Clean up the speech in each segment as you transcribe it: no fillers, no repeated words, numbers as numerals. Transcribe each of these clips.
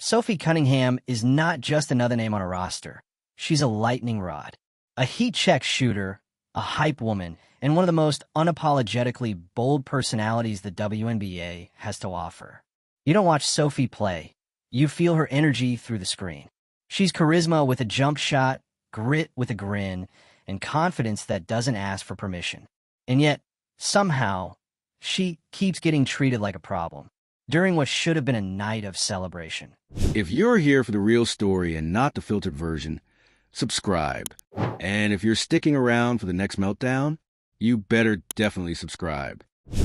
Sophie Cunningham is not just another name on a roster. She's a lightning rod, a heat-check shooter, a hype woman, and one of the most unapologetically bold personalities the WNBA has to offer. You don't watch Sophie play. You feel her energy through the screen. She's charisma with a jump shot, grit with a grin, and confidence that doesn't ask for permission. And yet, somehow, she keeps getting treated like a problem during what should have been a night of celebration. If you're here for the real story and not the filtered version, subscribe. And if you're sticking around for the next meltdown, you better definitely subscribe.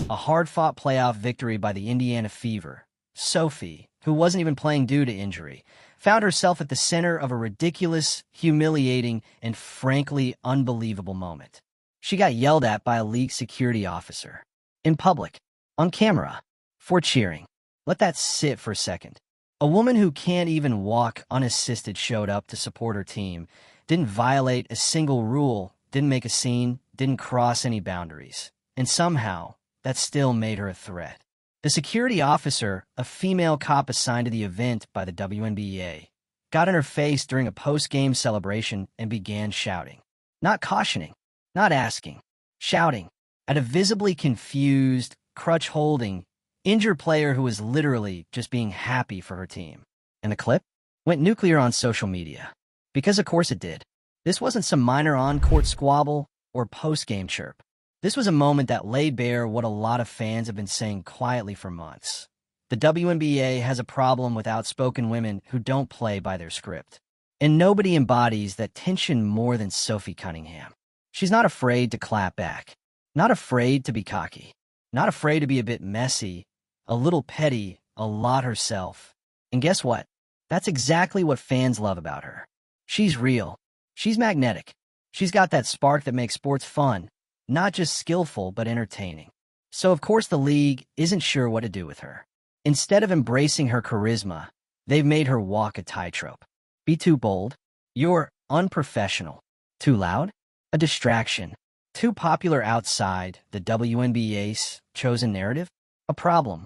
A hard-fought playoff victory by the Indiana Fever. Sophie, who wasn't even playing due to injury, found herself at the center of a ridiculous, humiliating, and frankly unbelievable moment. She got yelled at by a league security officer. In public. On camera. For cheering. Let that sit for a second. A woman who can't even walk unassisted showed up to support her team, didn't violate a single rule, didn't make a scene, didn't cross any boundaries. And somehow, that still made her a threat. The security officer, a female cop assigned to the event by the WNBA, got in her face during a post-game celebration and began shouting. Not cautioning, not asking, shouting at a visibly confused, crutch-holding, injured player who was literally just being happy for her team. And the clip went nuclear on social media. Because of course it did. This wasn't some minor on-court squabble or post-game chirp. This was a moment that laid bare what a lot of fans have been saying quietly for months. The WNBA has a problem with outspoken women who don't play by their script. And nobody embodies that tension more than Sophie Cunningham. She's not afraid to clap back. Not afraid to be cocky. Not afraid to be a bit messy, a little petty, a lot herself. And guess what? That's exactly what fans love about her. She's real. She's magnetic. She's got that spark that makes sports fun, not just skillful but entertaining. So of course the league isn't sure what to do with her. Instead of embracing her charisma, they've made her walk a tightrope. Be too bold? You're unprofessional. Too loud? A distraction. Too popular outside the WNBA's chosen narrative? A problem.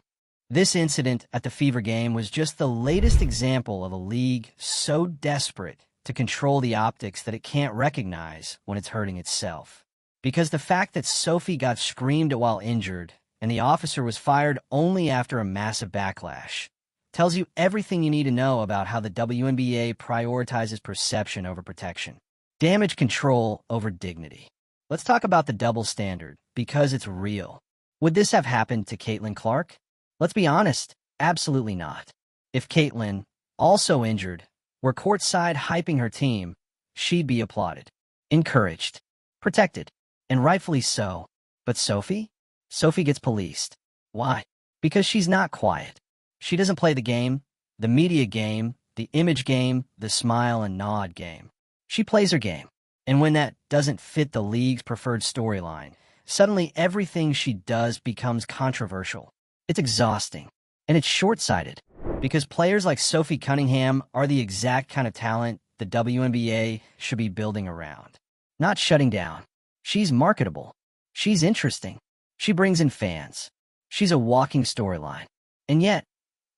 This incident at the Fever game was just the latest example of a league so desperate to control the optics that it can't recognize when it's hurting itself. Because the fact that Sophie got screamed at while injured and the officer was fired only after a massive backlash tells you everything you need to know about how the WNBA prioritizes perception over protection. Damage control over dignity. Let's talk about the double standard, because it's real. Would this have happened to Caitlin Clark? Let's be honest, absolutely not. If Caitlin, also injured, were courtside hyping her team, she'd be applauded, encouraged, protected, and rightfully so. But Sophie? Sophie gets policed. Why? Because she's not quiet. She doesn't play the game, the media game, the image game, the smile and nod game. She plays her game. And when that doesn't fit the league's preferred storyline, suddenly everything she does becomes controversial. It's exhausting. And it's short-sighted. Because players like Sophie Cunningham are the exact kind of talent the WNBA should be building around. Not shutting down. She's marketable. She's interesting. She brings in fans. She's a walking storyline. And yet,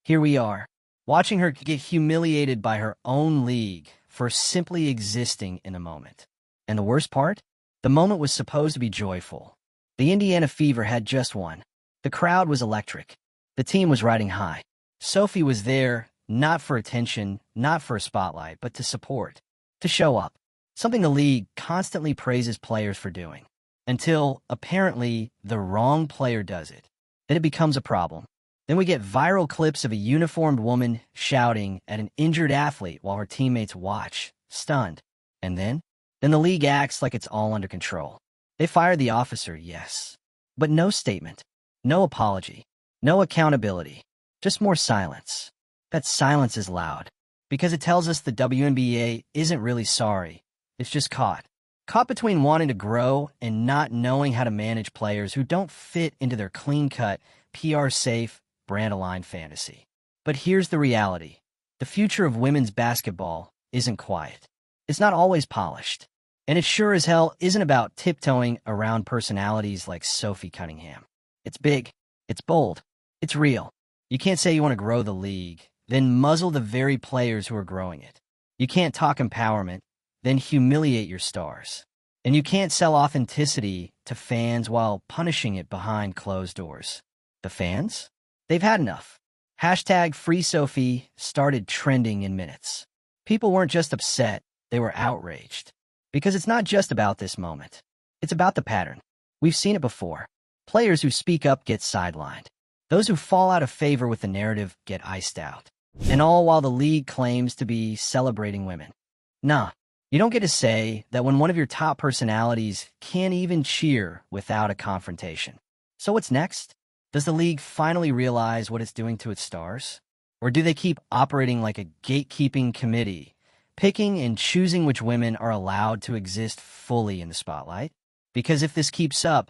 here we are, watching her get humiliated by her own league for simply existing in a moment. And the worst part? The moment was supposed to be joyful. The Indiana Fever had just won. The crowd was electric. The team was riding high. Sophie was there, not for attention, not for a spotlight, but to support, to show up. Something the league constantly praises players for doing. Until, apparently, the wrong player does it. Then it becomes a problem. Then we get viral clips of a uniformed woman shouting at an injured athlete while her teammates watch, stunned. And then the league acts like it's all under control. They fired the officer, yes. But no statement, no apology, no accountability, just more silence. That silence is loud, because it tells us the WNBA isn't really sorry. It's just caught. Caught between wanting to grow and not knowing how to manage players who don't fit into their clean-cut, PR-safe, brand-aligned fantasy. But here's the reality. The future of women's basketball isn't quiet. It's not always polished. And it sure as hell isn't about tiptoeing around personalities like Sophie Cunningham. It's big. It's bold. It's real. You can't say you want to grow the league then muzzle the very players who are growing it. You can't talk empowerment, then humiliate your stars. And you can't sell authenticity to fans while punishing it behind closed doors. The fans? They've had enough. Hashtag Free Sophie started trending in minutes. People weren't just upset, they were outraged. Because it's not just about this moment. It's about the pattern. We've seen it before. Players who speak up get sidelined. Those who fall out of favor with the narrative get iced out. And all while the league claims to be celebrating women. Nah, you don't get to say that when one of your top personalities can't even cheer without a confrontation. So what's next? Does the league finally realize what it's doing to its stars? Or do they keep operating like a gatekeeping committee, picking and choosing which women are allowed to exist fully in the spotlight? Because if this keeps up,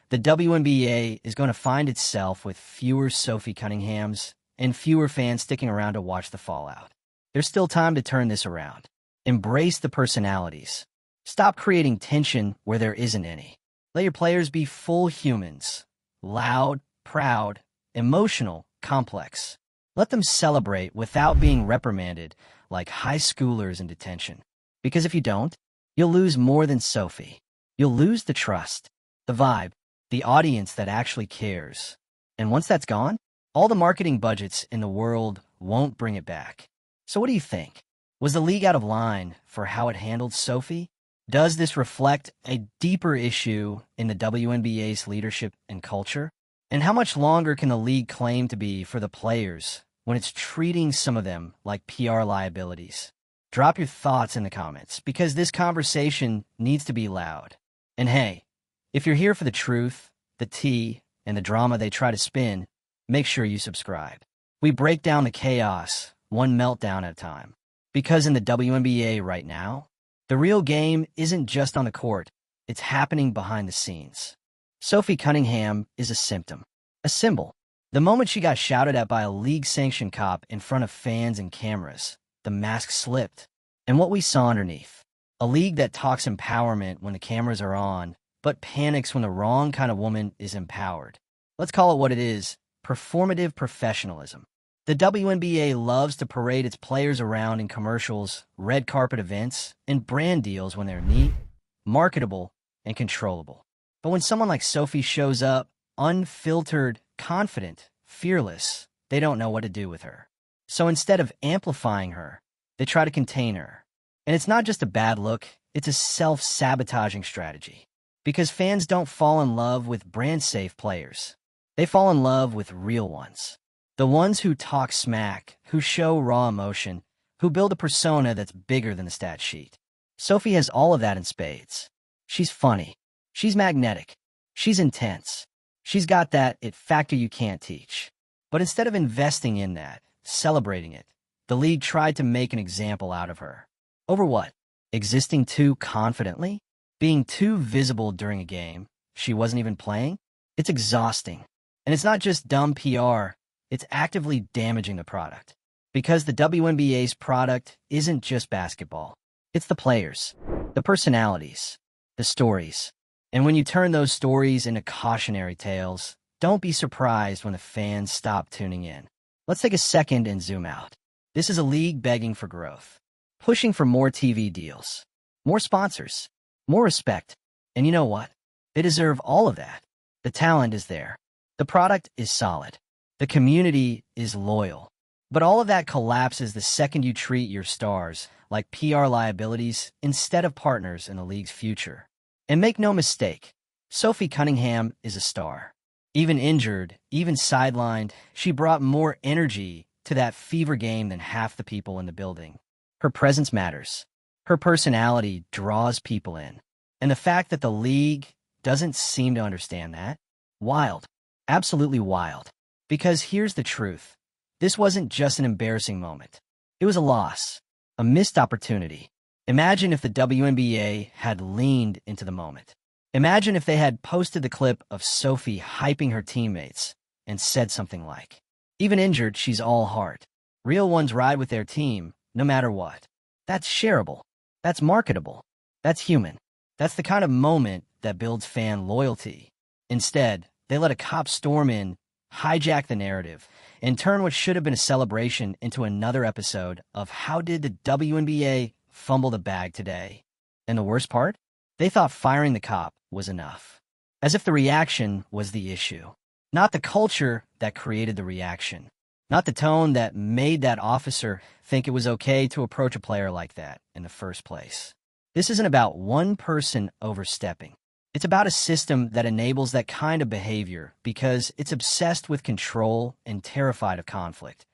the WNBA is going to find itself with fewer Sophie Cunninghams and fewer fans sticking around to watch the fallout. There's still time to turn this around. Embrace the personalities. Stop creating tension where there isn't any. Let your players be full humans. Loud, proud, emotional, complex. Let them celebrate without being reprimanded like high schoolers in detention. Because if you don't, you'll lose more than Sophie. You'll lose the trust, the vibe, the audience that actually cares. And once that's gone, all the marketing budgets in the world won't bring it back. So what do you think? Was the league out of line for how it handled Sophie? Does this reflect a deeper issue in the WNBA's leadership and culture? And how much longer can the league claim to be for the players when it's treating some of them like PR liabilities? Drop your thoughts in the comments, because this conversation needs to be loud. And hey, if you're here for the truth, the tea, and the drama they try to spin, make sure you subscribe. We break down the chaos, one meltdown at a time. Because in the WNBA right now, the real game isn't just on the court, it's happening behind the scenes. Sophie Cunningham is a symptom, a symbol. The moment she got shouted at by a league-sanctioned cop in front of fans and cameras, the mask slipped. And what we saw underneath, a league that talks empowerment when the cameras are on, but panics when the wrong kind of woman is empowered. Let's call it what it is, performative professionalism. The WNBA loves to parade its players around in commercials, red carpet events, and brand deals when they're neat, marketable, and controllable. But when someone like Sophie shows up, unfiltered, confident, fearless, they don't know what to do with her. So instead of amplifying her, they try to contain her. And it's not just a bad look, it's a self-sabotaging strategy. Because fans don't fall in love with brand-safe players. They fall in love with real ones. The ones who talk smack, who show raw emotion, who build a persona that's bigger than the stat sheet. Sophie has all of that in spades. She's funny. She's magnetic. She's intense. She's got that it factor you can't teach. But instead of investing in that, celebrating it, the league tried to make an example out of her. Over what? Existing too confidently? Being too visible during a game she wasn't even playing? It's exhausting. And it's not just dumb PR, it's actively damaging the product. Because the WNBA's product isn't just basketball. It's the players, the personalities, the stories. And when you turn those stories into cautionary tales, don't be surprised when the fans stop tuning in. Let's take a second and zoom out. This is a league begging for growth, pushing for more TV deals, more sponsors, more respect. And you know what? They deserve all of that. The talent is there. The product is solid. The community is loyal. But all of that collapses the second you treat your stars like PR liabilities instead of partners in the league's future. And make no mistake, Sophie Cunningham is a star. Even injured, even sidelined, she brought more energy to that fever game than half the people in the building. Her presence matters. Her personality draws people in. And the fact that the league doesn't seem to understand that, wild. Absolutely wild. Because here's the truth. This wasn't just an embarrassing moment. It was a loss, a missed opportunity. Imagine if the WNBA had leaned into the moment. Imagine if they had posted the clip of Sophie hyping her teammates and said something like, "Even injured, she's all heart. Real ones ride with their team, no matter what." That's shareable. That's marketable. That's human. That's the kind of moment that builds fan loyalty. Instead, they let a cop storm in, hijack the narrative, and turn what should have been a celebration into another episode of How Did the WNBA Fumble the Bag Today? And the worst part? They thought firing the cop was enough. As if the reaction was the issue. Not the culture that created the reaction. Not the tone that made that officer think it was okay to approach a player like that in the first place. This isn't about one person overstepping. It's about a system that enables that kind of behavior because it's obsessed with control and terrified of conflict,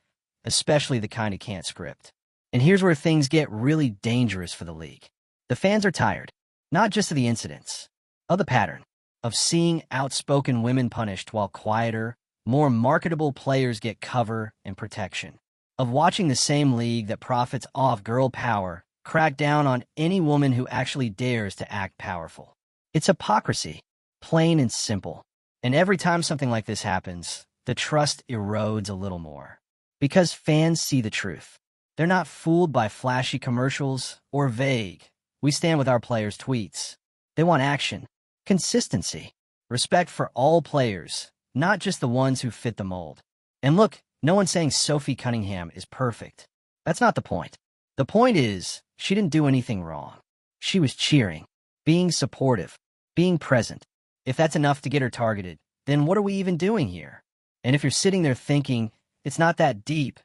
especially the kind it can't script. And here's where things get really dangerous for the league. The fans are tired, not just of the incidents, of the pattern, of seeing outspoken women punished while quieter, more marketable players get cover and protection, of watching the same league that profits off girl power crack down on any woman who actually dares to act powerful. It's hypocrisy, plain and simple. And every time something like this happens, the trust erodes a little more. Because fans see the truth. They're not fooled by flashy commercials or vague, "we stand with our players" tweets. They want action, consistency, respect for all players, not just the ones who fit the mold. And look, no one's saying Sophie Cunningham is perfect. That's not the point. The point is, she didn't do anything wrong. She was cheering, being supportive, being present. If that's enough to get her targeted, then what are we even doing here? And if you're sitting there thinking, it's not that deep,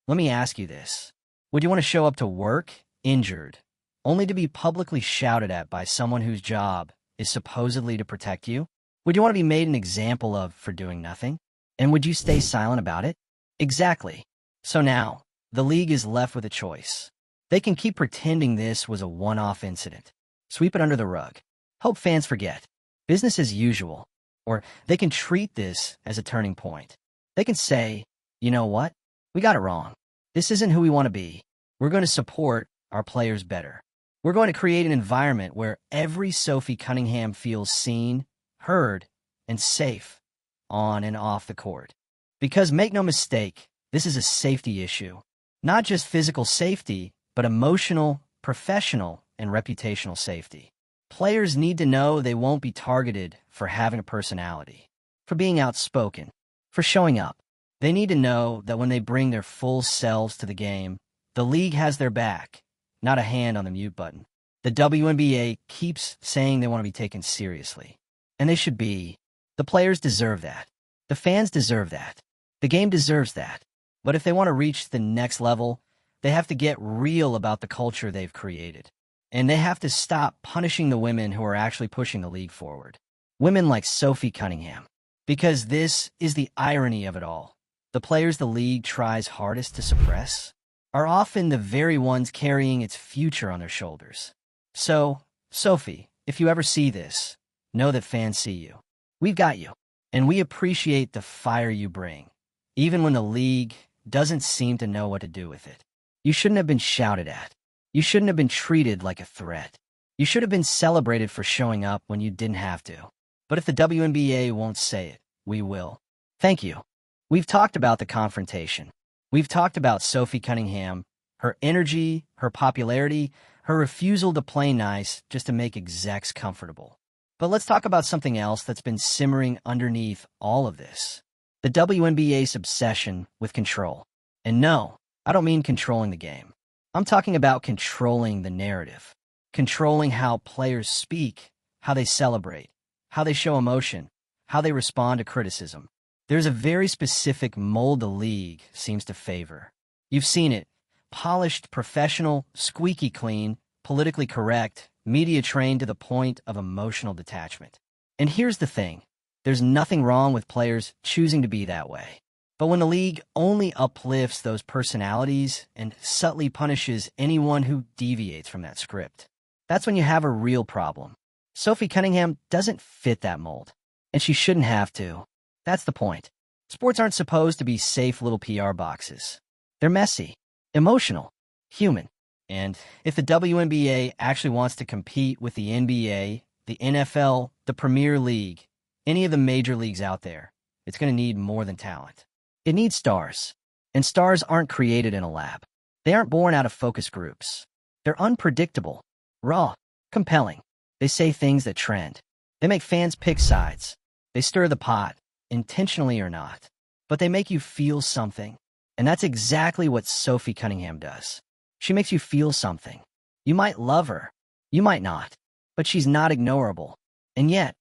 let me ask you this. Would you want to show up to work, injured, only to be publicly shouted at by someone whose job is supposedly to protect you? Would you want to be made an example of for doing nothing? And would you stay silent about it? Exactly. So now, the league is left with a choice. They can keep pretending this was a one-off incident, sweep it under the rug, hope fans forget, business as usual, or they can treat this as a turning point. They can say, you know what? We got it wrong. This isn't who we want to be. We're going to support our players better. We're going to create an environment where every Sophie Cunningham feels seen, heard, and safe on and off the court. Because make no mistake, this is a safety issue. Not just physical safety, but emotional, professional, and reputational safety. Players need to know they won't be targeted for having a personality, for being outspoken, for showing up. They need to know that when they bring their full selves to the game, the league has their back, not a hand on the mute button. The WNBA keeps saying they want to be taken seriously. And they should be. The players deserve that. The fans deserve that. The game deserves that. But if they want to reach the next level, they have to get real about the culture they've created. And they have to stop punishing the women who are actually pushing the league forward. Women like Sophie Cunningham. Because this is the irony of it all. The players the league tries hardest to suppress are often the very ones carrying its future on their shoulders. So, Sophie, if you ever see this, know that fans see you. We've got you. And we appreciate the fire you bring, even when the league doesn't seem to know what to do with it. You shouldn't have been shouted at. You shouldn't have been treated like a threat. You should have been celebrated for showing up when you didn't have to. But if the WNBA won't say it, we will. Thank you. We've talked about the confrontation. We've talked about Sophie Cunningham, her energy, her popularity, her refusal to play nice just to make execs comfortable. But let's talk about something else that's been simmering underneath all of this. The WNBA's obsession with control. And no, I don't mean controlling the game. I'm talking about controlling the narrative. Controlling how players speak, how they celebrate, how they show emotion, how they respond to criticism. There's a very specific mold the league seems to favor. You've seen it. Polished, professional, squeaky clean, politically correct, media trained to the point of emotional detachment. And here's the thing. There's nothing wrong with players choosing to be that way. But when the league only uplifts those personalities and subtly punishes anyone who deviates from that script, that's when you have a real problem. Sophie Cunningham doesn't fit that mold, and she shouldn't have to. That's the point. Sports aren't supposed to be safe little PR boxes. They're messy, emotional, human. And if the WNBA actually wants to compete with the NBA, the NFL, the Premier League, any of the major leagues out there, it's going to need more than talent. It needs stars. And stars aren't created in a lab. They aren't born out of focus groups. They're unpredictable, raw, compelling. They say things that trend. They make fans pick sides. They stir the pot, intentionally or not. but they make you feel something. And that's exactly what Sophie Cunningham does. She makes you feel something. You might love her, you might not, but she's not ignorable. And yet,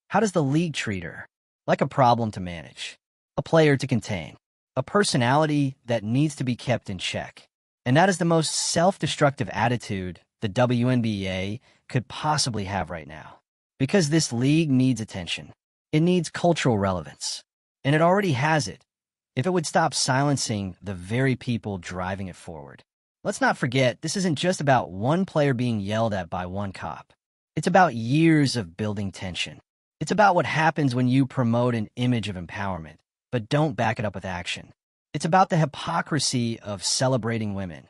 how does the league treat her? Like a problem to manage, a player to contain, a personality that needs to be kept in check. And that is the most self-destructive attitude the WNBA could possibly have right now. Because this league needs attention. It needs cultural relevance. And it already has it, if it would stop silencing the very people driving it forward. Let's not forget, this isn't just about one player being yelled at by one cop. It's about years of building tension. It's about what happens when you promote an image of empowerment, but don't back it up with action. It's about the hypocrisy of celebrating women,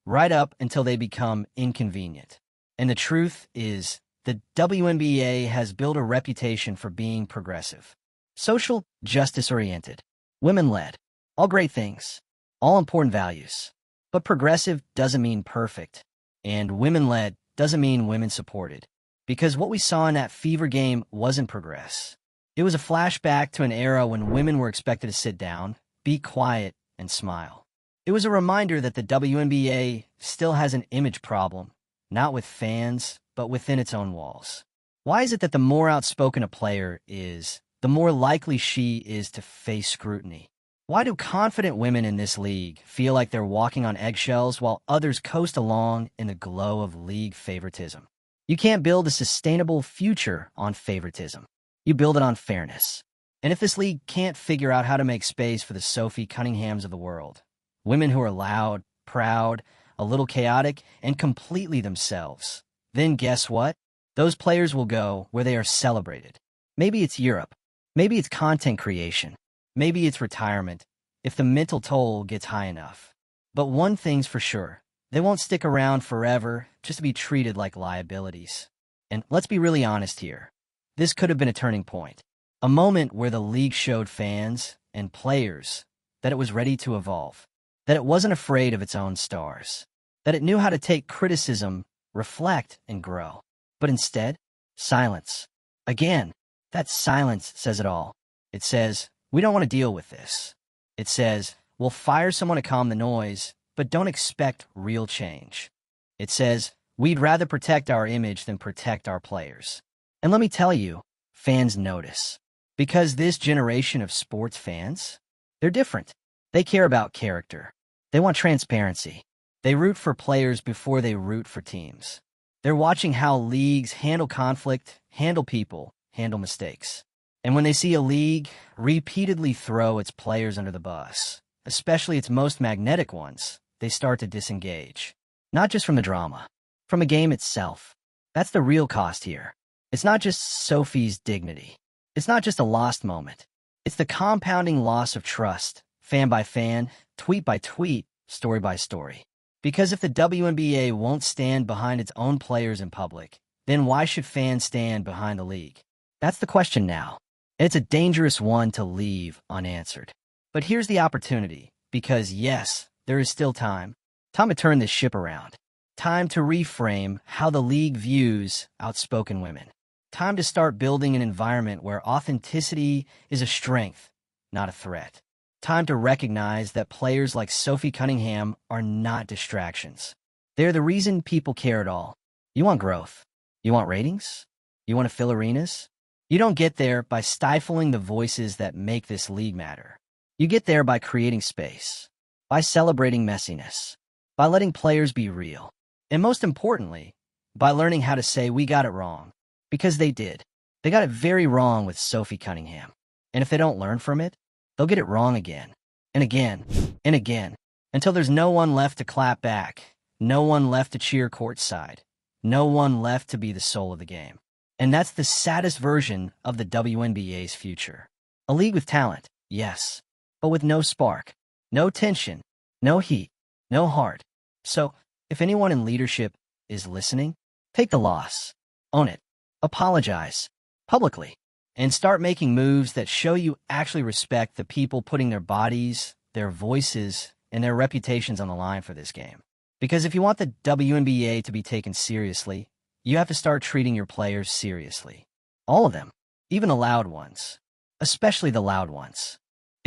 right up until they become inconvenient. And the truth is, the WNBA has built a reputation for being progressive, social justice-oriented, women-led, all great things, all important values. But progressive doesn't mean perfect, and women-led doesn't mean women-supported. Because what we saw in that Fever game wasn't progress. It was a flashback to an era when women were expected to sit down, be quiet, and smile. It was a reminder that the WNBA still has an image problem, not with fans, but within its own walls. Why is it that the more outspoken a player is, the more likely she is to face scrutiny? Why do confident women in this league feel like they're walking on eggshells while others coast along in the glow of league favoritism? You can't build a sustainable future on favoritism. You build it on fairness. And if this league can't figure out how to make space for the Sophie Cunninghams of the world, women who are loud, proud, a little chaotic, and completely themselves, then guess what? Those players will go where they are celebrated. Maybe it's Europe. Maybe it's content creation. Maybe it's retirement, if the mental toll gets high enough. But one thing's for sure. They won't stick around forever just to be treated like liabilities. And let's be really honest here. This could have been a turning point. A moment where the league showed fans and players that it was ready to evolve. That it wasn't afraid of its own stars. That it knew how to take criticism, reflect, and grow. But instead, silence. Again, that silence says it all. It says, we don't want to deal with this. It says, we'll fire someone to calm the noise, but don't expect real change. It says, we'd rather protect our image than protect our players. And let me tell you, fans notice. Because this generation of sports fans, they're different. They care about character. They want transparency. They root for players before they root for teams. They're watching how leagues handle conflict, handle people, handle mistakes. And when they see a league repeatedly throw its players under the bus, especially its most magnetic ones, they start to disengage. Not just from the drama, from the game itself. That's the real cost here. It's not just Sophie's dignity. It's not just a lost moment. It's the compounding loss of trust, fan by fan, tweet by tweet, story by story. Because if the WNBA won't stand behind its own players in public, then why should fans stand behind the league? That's the question now. And it's a dangerous one to leave unanswered. But here's the opportunity, because yes, there is still time. Time to turn this ship around. Time to reframe how the league views outspoken women. Time to start building an environment where authenticity is a strength, not a threat. Time to recognize that players like Sophie Cunningham are not distractions. They're the reason people care at all. You want growth. You want ratings? You want to fill arenas? You don't get there by stifling the voices that make this league matter. You get there by creating space, by celebrating messiness, by letting players be real, and most importantly, by learning how to say we got it wrong. Because they did. They got it very wrong with Sophie Cunningham. And if they don't learn from it, they'll get it wrong again, and again, and again, until there's no one left to clap back, no one left to cheer courtside, no one left to be the soul of the game. And that's the saddest version of the WNBA's future. A league with talent, yes, but with no spark, no tension, no heat, no heart. So, if anyone in leadership is listening, take the loss, own it, apologize, publicly, and start making moves that show you actually respect the people putting their bodies, their voices, and their reputations on the line for this game. Because if you want the WNBA to be taken seriously, you have to start treating your players seriously. All of them, even the loud ones, especially the loud ones.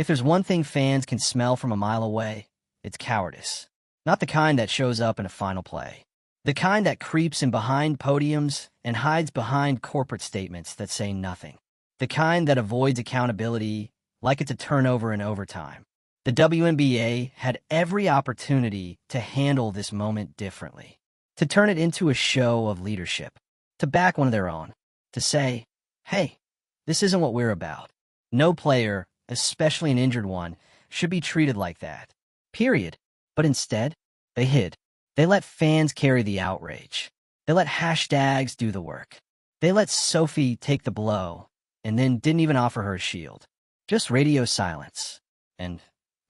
If there's one thing fans can smell from a mile away, it's cowardice. Not the kind that shows up in a final play. The kind that creeps in behind podiums and hides behind corporate statements that say nothing. The kind that avoids accountability like it's a turnover in overtime. The WNBA had every opportunity to handle this moment differently, to turn it into a show of leadership, to back one of their own, to say, hey, this isn't what we're about. No player, especially an injured one, should be treated like that. Period. But instead, they hid. They let fans carry the outrage. They let hashtags do the work. They let Sophie take the blow and then didn't even offer her a shield. Just radio silence. And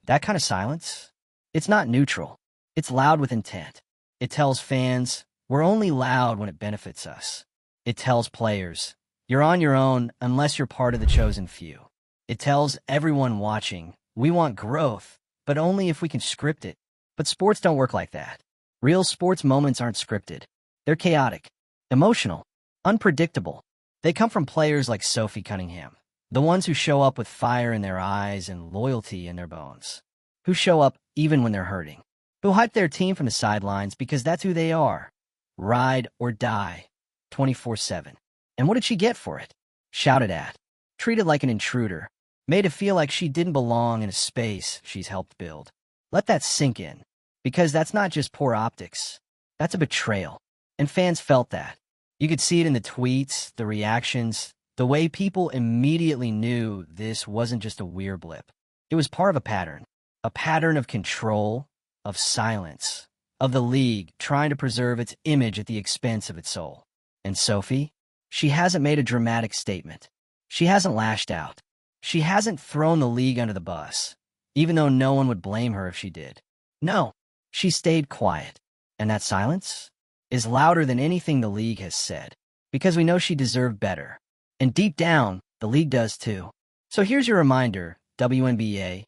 that kind of silence, it's not neutral. It's loud with intent. It tells fans, we're only loud when it benefits us. It tells players, you're on your own unless you're part of the chosen few. It tells everyone watching, we want growth, but only if we can script it. But sports don't work like that. Real sports moments aren't scripted. They're chaotic, emotional, unpredictable. They come from players like Sophie Cunningham, the ones who show up with fire in their eyes and loyalty in their bones, who show up even when they're hurting, who hype their team from the sidelines because that's who they are. Ride or die, 24/7. And what did she get for it? Shouted at, treated like an intruder, made to feel like she didn't belong in a space she's helped build. Let that sink in, because that's not just poor optics. That's a betrayal. And fans felt that. You could see it in the tweets, the reactions, the way people immediately knew this wasn't just a weird blip. It was part of a pattern of control, of silence, of the league trying to preserve its image at the expense of its soul. And Sophie? She hasn't made a dramatic statement. She hasn't lashed out. She hasn't thrown the league under the bus, even though no one would blame her if she did. No, she stayed quiet. And that silence is louder than anything the league has said, because we know she deserved better. And deep down, the league does too. So here's your reminder, WNBA.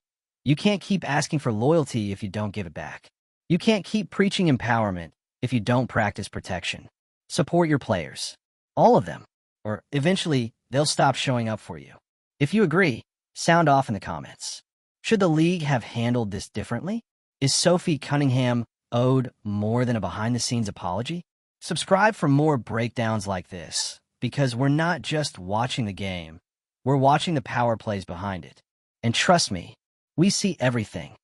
You can't keep asking for loyalty if you don't give it back. You can't keep preaching empowerment if you don't practice protection. Support your players. All of them. Or eventually, they'll stop showing up for you. If you agree, sound off in the comments. Should the league have handled this differently? Is Sophie Cunningham owed more than a behind-the-scenes apology? Subscribe for more breakdowns like this, because we're not just watching the game, we're watching the power plays behind it. And trust me, we see everything.